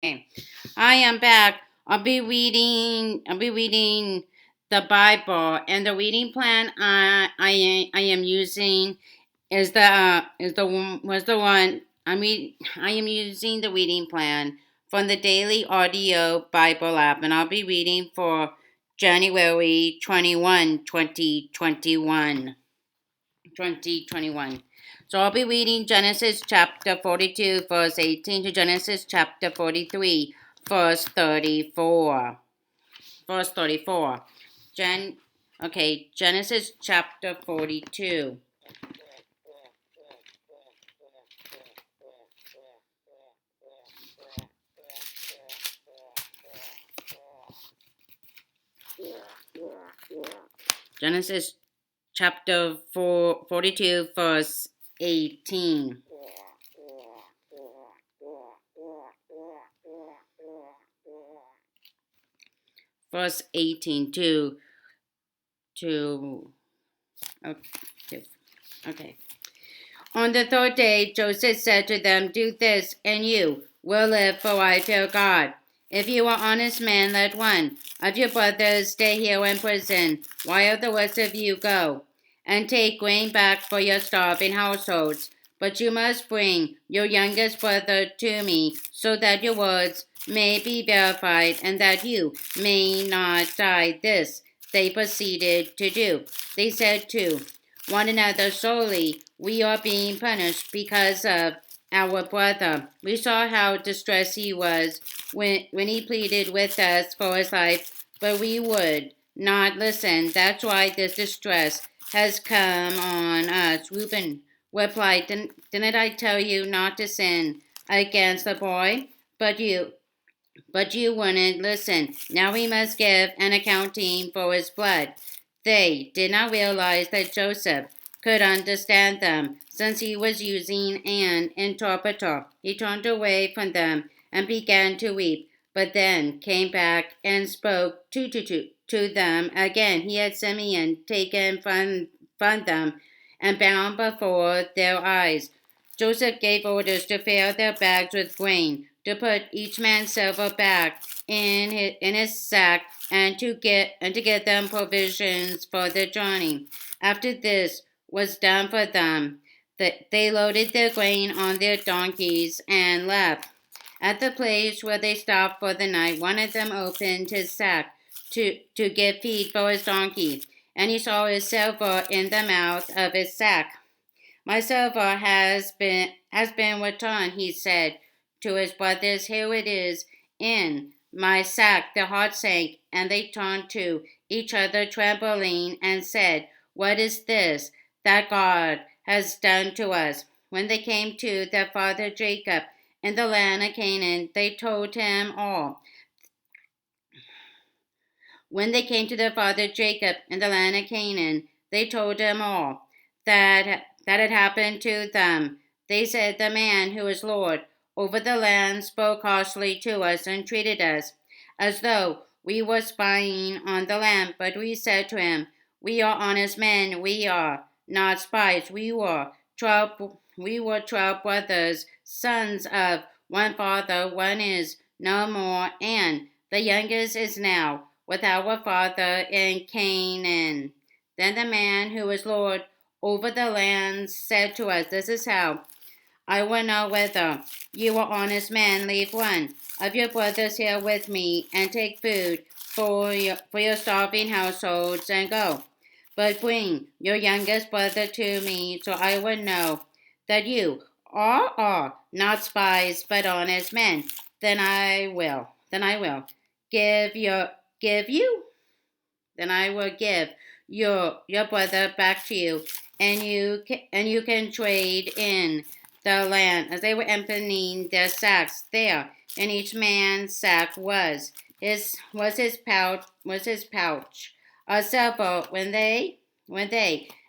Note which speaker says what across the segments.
Speaker 1: Okay. I am back. I'll be reading the Bible, and the reading plan I am using is the one was the one I am using the reading plan from the Daily Audio Bible app, and I'll be reading for January 21, 2021. 2021. So I'll be reading Genesis chapter 42, verse 18 to Genesis chapter 43, verse 34. Verse 34. Genesis chapter 42. Genesis chapter 42, verse 18. Verse 18 to okay. Okay. On the third day, Joseph said to them, "Do this, and you will live, for I fear God. If you are honest men, let one of your brothers stay here in prison, while the rest of you go, and take grain back for your starving households. But you must bring your youngest brother to me, so that your words may be verified, and that you may not die." This they proceeded to do. They said to one another, "Solely we are being punished because of our brother. We saw how distressed he was when he pleaded with us for his life, but we would not listen. That's why this distress has come on us." Reuben replied, "Didn't I tell you not to sin against the boy? But you wouldn't listen. Now we must give an accounting for his blood." They did not realize that Joseph could understand them, since he was using an interpreter. He turned away from them and began to weep, but then came back and spoke to them again. He had Simeon taken from them and bound before their eyes. Joseph gave orders to fill their bags with grain, to put each man's silver back in his sack, and to get them provisions for the journey. After this was done for them, they loaded their grain on their donkeys and left. At the place where they stopped for the night, one of them opened his sack to get feed for his donkey, and he saw his silver in the mouth of his sack. "My silver has been returned," he said to his brothers. "Here it is in my sack." Their hearts sank, and they turned to each other trembling and said, "What is this that God has done to us?" When they came to their father Jacob in the land of Canaan, they told him all. When they came to their father Jacob in the land of Canaan, they told him all that had happened to them. They said, "The man who is Lord over the land spoke harshly to us and treated us as though we were spying on the land. But we said to him, 'We are honest men. We are not spies. We were 12 brothers, sons of one father. One is no more, and the youngest is now with our father in Canaan.' Then the man who is Lord over the land said to us, 'This is how I will know whether you are honest men. Leave one of your brothers here with me, and take food for your starving households, and go. But bring your youngest brother to me, so I will know that you are not spies, but honest men. Then I will give your give you then I will give your brother back to you, and you can trade in the land." As they were emptying their sacks, there in each man's sack was his pouch of silver. When they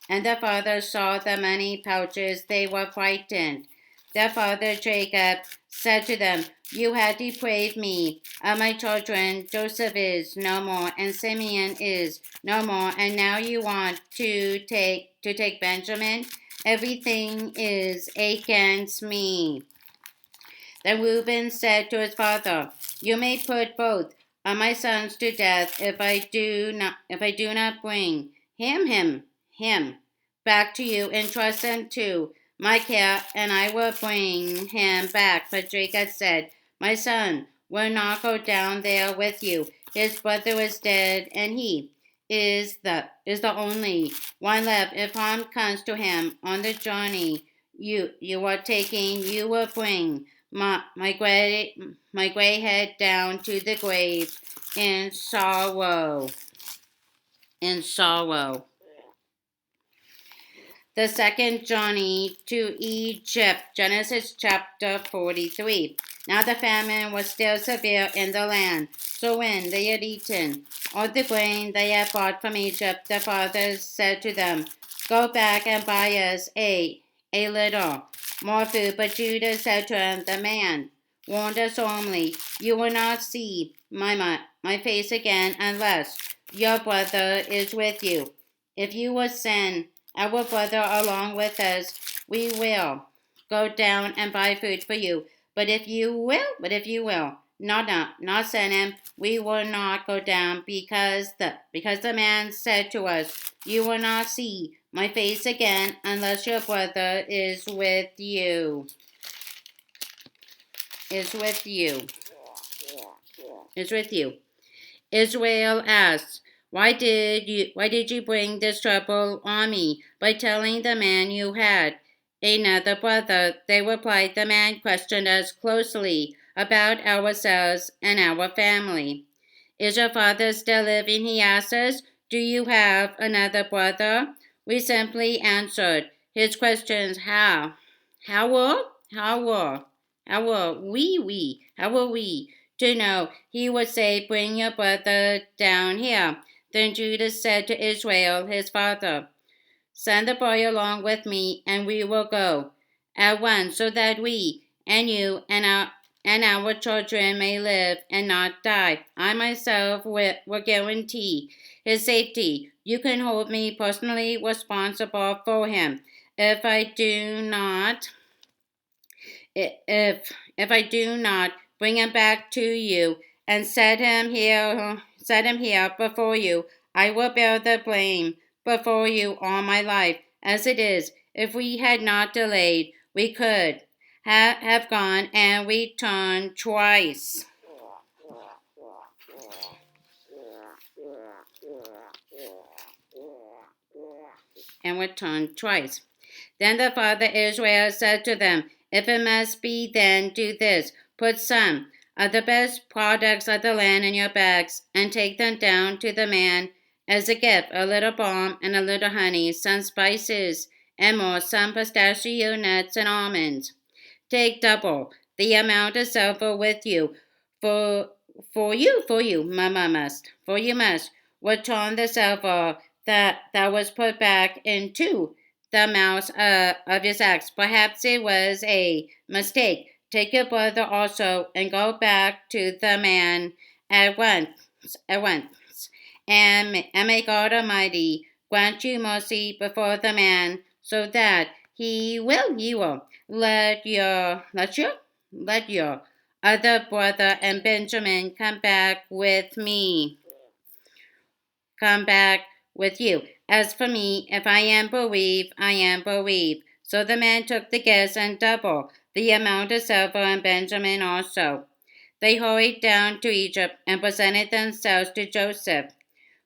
Speaker 1: and their father saw the many pouches, they were frightened. Their father Jacob said to them, "You have depraved me of my children. Joseph is no more, and Simeon is no more, and now you want to take Benjamin. Everything is against me." Then Reuben said to his father, "You may put both of my sons to death if I do not bring him back to you and trust him to my care, and I will bring him back." But Jacob said, "My son will not go down there with you. His brother is dead, and he is the only one left. If harm comes to him on the journey you are taking, you will bring my gray head down to the grave in sorrow." In sorrow. The second journey to Egypt, Genesis chapter 43. Now the famine was still severe in the land. So when they had eaten all the grain they had brought from Egypt, the fathers said to them, "Go back and buy us a little more food." But Judah said to him, "The man warned us solemnly, 'You will not see my face again unless your brother is with you. If you will send our brother along with us, we will go down and buy food for you. But if you will not send him, we will not go down, because the man said to us, "You will not see my face again unless your brother is with you." Is with you. Is with you. Israel asked, why did you bring this trouble on me by telling the man you had another brother?" They replied, "The man questioned us closely about ourselves and our family. 'Is your father still living?' he asked us. 'Do you have another brother?' We simply answered his questions. How were we to know? He would say, 'Bring your brother down here.'" Then Judah said to Israel, his father, "Send the boy along with me, and we will go at once, so that we and you and our children may live and not die. I myself will guarantee his safety. You can hold me personally responsible for him. If I do not bring him back to you and set him here before you, I will bear the blame before you all my life. As it is, if we had not delayed, we could have gone and returned twice." Then the father Israel said to them, "If it must be, then do this. Put some of the best products of the land in your bags and take them down to the man as a gift: a little balm and a little honey, some spices and more, some pistachio nuts and almonds. Take double the amount of silver with you, for you must return the silver that was put back into the mouth of your sacks. Perhaps it was a mistake. Take your brother also and go back to the man at once, and may God Almighty grant you mercy before the man, so that he will let your other brother and Benjamin come back with you. As for me, if I am bereaved, I am bereaved." So the man took the gifts and double the amount of silver, and Benjamin also. They hurried down to Egypt and presented themselves to Joseph.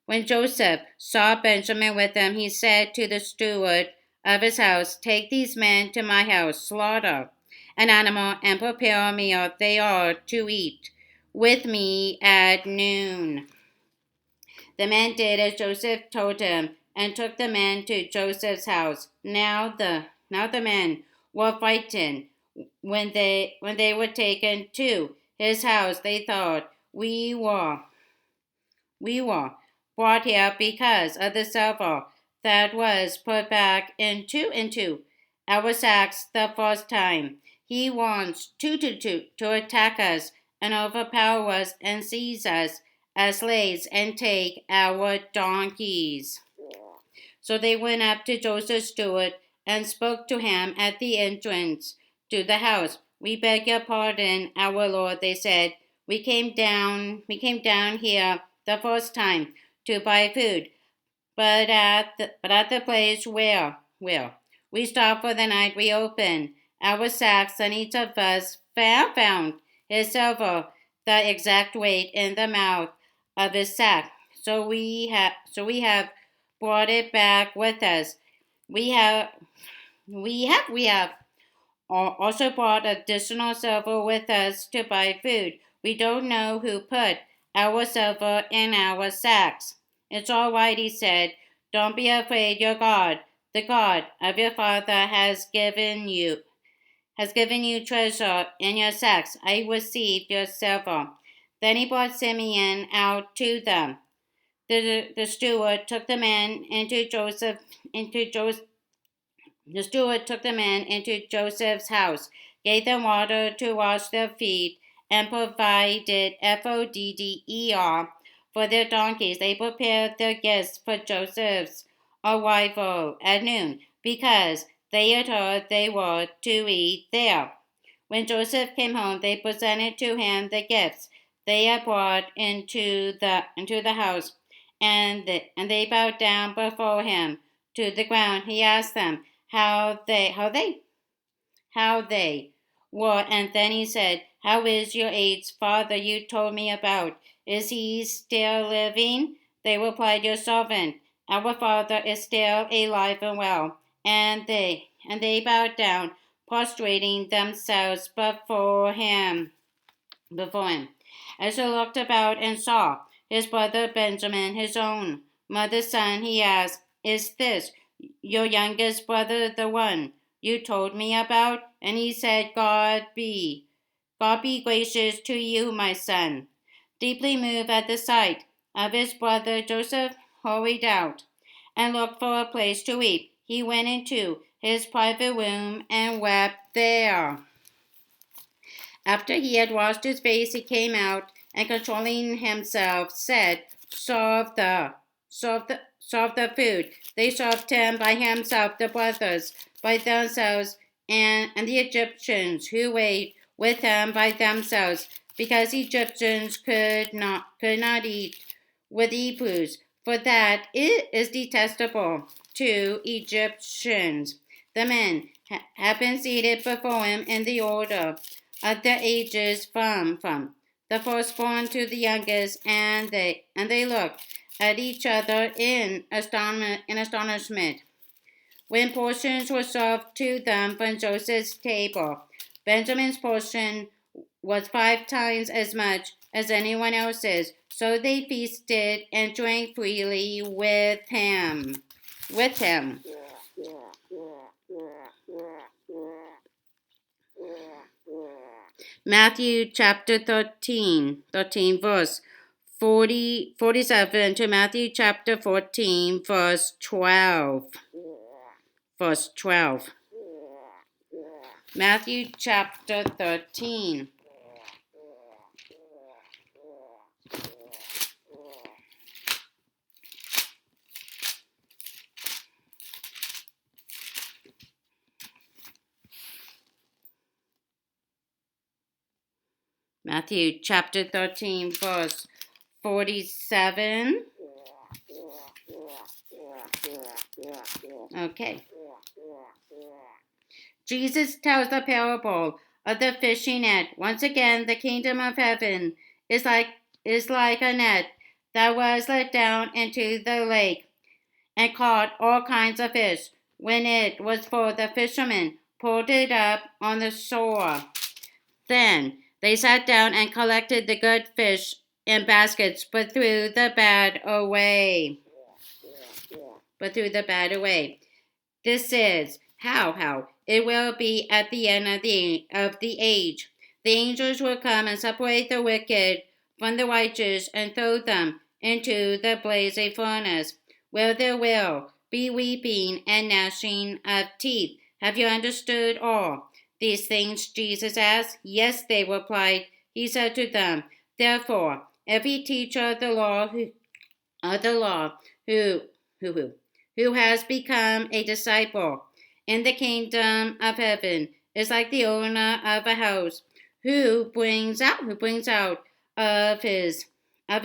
Speaker 1: When Joseph saw Benjamin with them, he said to the steward of his house, "Take these men to my house, slaughter an animal, and prepare a meal they are to eat with me at noon." The man did as Joseph told him, and took the men to Joseph's house. Now the men were frightened when they were taken to his house. They thought, we were brought here because of the silver that was put back into our sacks the first time. He wants to attack us and overpower us and seize us as slaves and take our donkeys." So they went up to Joseph's steward and spoke to him at the entrance to the house. "We beg your pardon, our Lord," they said. We came down here the first time to buy food, but at the place where we stopped for the night, we opened our sacks, and each of us found his silver the exact weight in the mouth of his sack. So we have brought it back with us. We have also brought additional silver with us to buy food. We don't know who put our silver in our sacks." "It's all right," he said. "Don't be afraid. Your God, the God of your father, has given you treasure in your sacks. I received your silver." Then he brought Simeon out to them. The steward took the man into Joseph's house, gave them water to wash their feet, and provided fodder for their donkeys. They prepared their gifts for Joseph's arrival at noon, because they had heard they were to eat there. When Joseph came home, they presented to him the gifts they had brought into the house, and they bowed down before him to the ground. He asked them how they were, and then he said, "How is your aged father you told me about? Is he still living?" They replied, "Your servant, our father, is still alive and well." And they bowed down, prostrating themselves before him. As he looked about and saw his brother Benjamin, his own mother's son, he asked, "Is this your youngest brother, the one you told me about?" And he said, God be gracious to you, my son." Deeply moved at the sight of his brother, Joseph hurried out and looked for a place to weep. He went into his private room and wept there. After he had washed his face, he came out, and controlling himself, said, serve the food." They served him by himself, the brothers by themselves, and the Egyptians who ate with him by themselves, because Egyptians could not eat with Hebrews, for that it is detestable to Egyptians. The men have been seated before him in the order of their ages, from the firstborn to the youngest, and they looked at each other in astonishment. When portions were served to them from Joseph's table, Benjamin's portion was 5 times as much as anyone else's, so they feasted and drank freely with him. Matthew chapter 13 verse 47 to Matthew chapter 14 verse 12. Matthew chapter 13. Matthew chapter 13 verse 47. Okay. Jesus tells the parable of the fishing net. Once again, the kingdom of heaven is like a net that was let down into the lake and caught all kinds of fish. When it was full, the fishermen pulled it up on the shore. Then they sat down and collected the good fish in baskets, but threw the bad away. This is how it will be at the end of the age. The angels will come and separate the wicked from the righteous and throw them into the blazing furnace, where there will be weeping and gnashing of teeth. Have you understood all these things? Jesus asked. Yes, they replied. He said to them, therefore, every teacher of the law who has become a disciple in the kingdom of heaven is like the owner of a house who brings out of his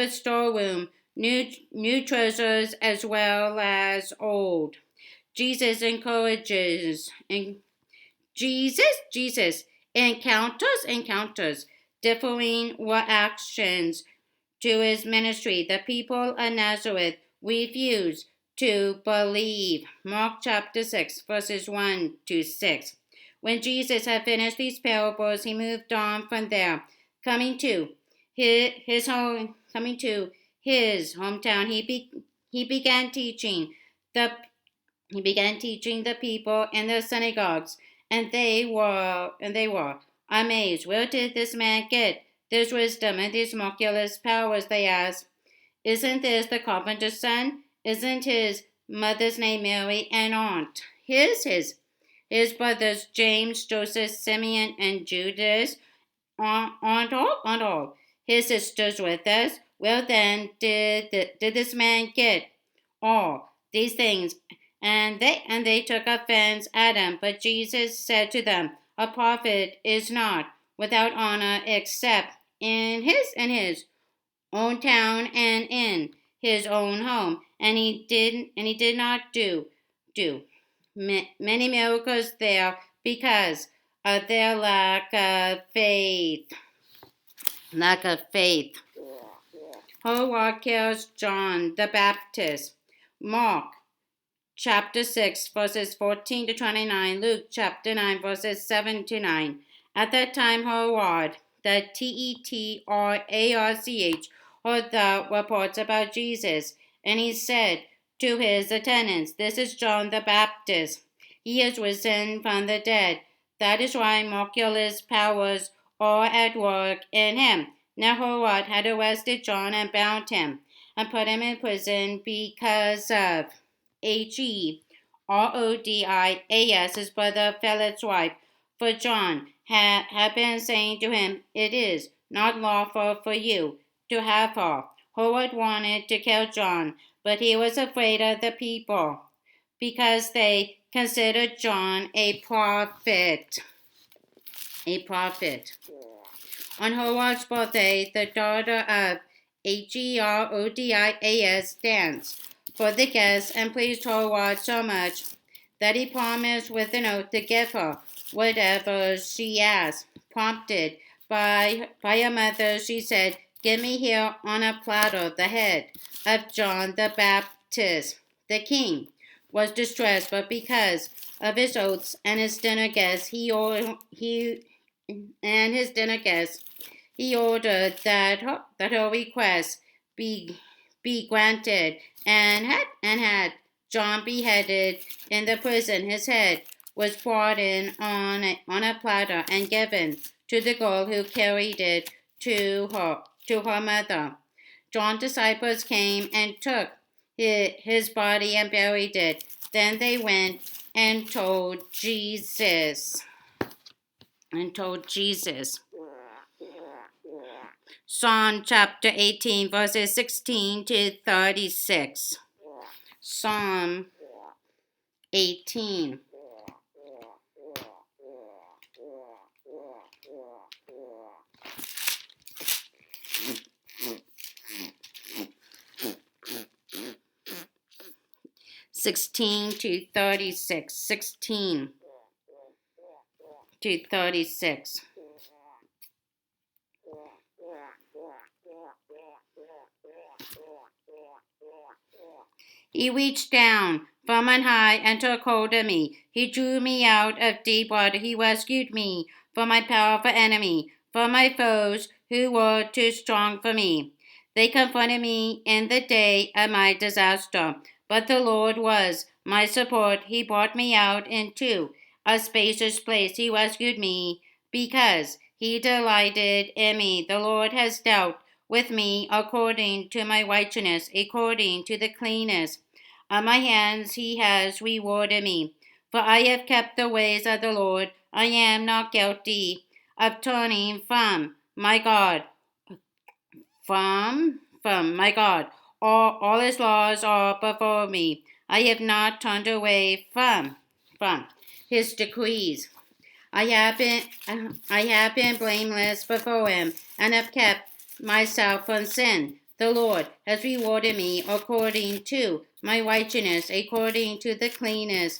Speaker 1: storeroom new treasures as well as old. Jesus encourages and Jesus encounters differing reactions to his ministry. The people of Nazareth refused to believe. Mark chapter 6, verses 1 to 6. When Jesus had finished these parables, he moved on from there, coming to his hometown. He began teaching the people in the synagogues, and they were amazed. Where did this man get this wisdom and these miraculous powers? They asked. Isn't this the carpenter's son? Isn't his mother's name Mary, and aren't his brothers James, Joseph, Simeon, and Judas? Aren't all his sisters with us? Well then, did this man get all these things? And they took offense at him. But Jesus said to them, a prophet is not without honor except in his own town and in his own home. And he did not do many miracles there because of their lack of faith. Howard kills John the Baptist. Mark chapter 6, verses 14 to 29. Luke chapter 9, verses 7 to 9. At that time, Herod, the Tetrarch, heard the reports about Jesus, and he said to his attendants, this is John the Baptist. He is risen from the dead. That is why miraculous powers are at work in him. Now Herod had arrested John and bound him and put him in prison because of Herodias, his brother Philip's wife. For John had been saying to him, it is not lawful for you to have her. Herod wanted to kill John, but he was afraid of the people because they considered John a prophet. On Herod's birthday, the daughter of Herodias danced for the guests and pleased Herod so much that he promised with an oath to give her whatever she asked. Prompted by her mother, she said, give me here on a platter the head of John the Baptist. The king was distressed, but because of his oaths and his dinner guests, he ordered that her request be granted, and had John beheaded in the prison. His head was brought in on a platter and given to the girl who carried it to her mother. John's disciples came and took his body and buried it. Then they went and told Jesus. Psalm chapter 18, verses 16 to 36. Psalm 18. (16 to 36). 16 to 36. He reached down from on high and took hold of me. He drew me out of deep water. He rescued me from my powerful enemy, from my foes who were too strong for me. They confronted me in the day of my disaster, but the Lord was my support. He brought me out into a spacious place. He rescued me because he delighted in me. The Lord has dealt with me according to my righteousness, according to the cleanness of my hands. He has rewarded me. For I have kept the ways of the Lord. I am not guilty of turning from my God. From my God. All his laws are before me. I have not turned away from his decrees. I have been blameless before him, and have kept myself from sin. The Lord has rewarded me according to my righteousness, according to the cleanness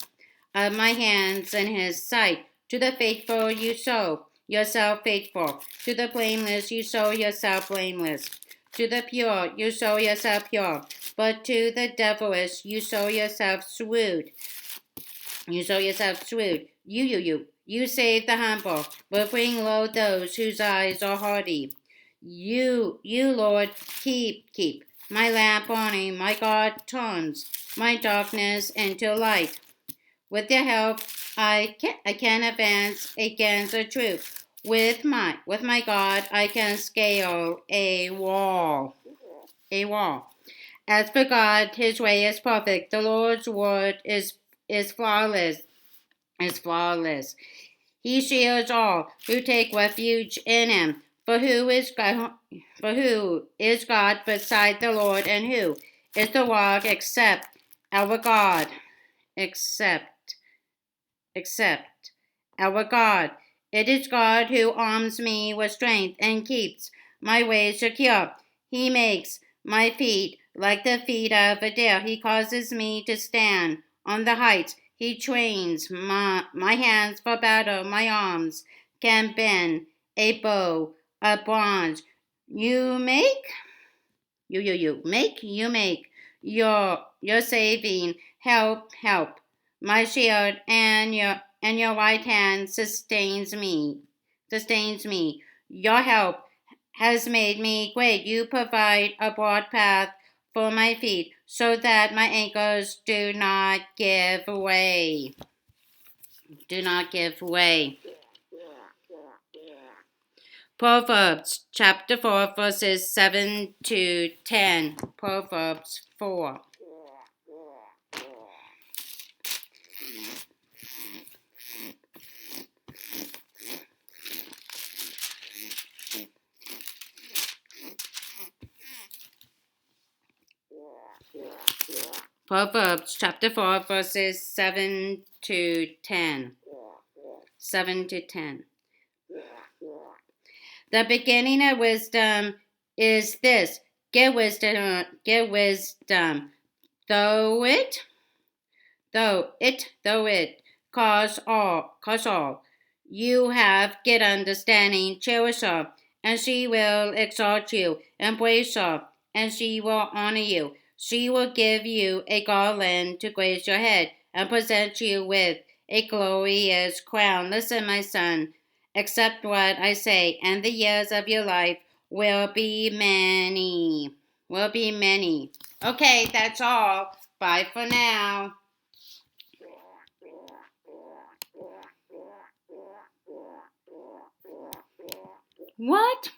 Speaker 1: of my hands in his sight. To the faithful you show yourself faithful. To the blameless you show yourself blameless. To the pure you show yourself pure. But to the devilish you show yourself shrewd. You show yourself shrewd. You save the humble, but bring low those whose eyes are haughty. Lord, keep my lamp burning. My God turns my darkness into light. With your help, I can advance against the truth. With my God, I can scale a wall. A wall. As for God, his way is perfect. The Lord's word is flawless. Is flawless. He shields all who take refuge in him. For who is God? For who is God beside the Lord, and who is the rock except our God? Except our God. It is God who arms me with strength and keeps my ways secure. He makes my feet like the feet of a deer. He causes me to stand on the heights. He trains my hands for battle. My arms can bend a bow of bronze. You make you make your saving help my shield, and your right hand sustains me. Your help has made me great. You provide a broad path for my feet, so that my ankles do not give way. Do not give way. Proverbs chapter 4, verses 7 to 10. Proverbs 4. Proverbs chapter 4, verses 7 to 10. 7 to 10. The beginning of wisdom is this: get wisdom, though it costs all. You have get understanding, cherish her, and she will exalt you. Embrace her, and she will honor you. She will give you a garland to grace your head, and present you with a glorious crown. Listen, my son, accept what I say, and the years of your life will be many. Will be many. Okay, that's all. Bye for now. What?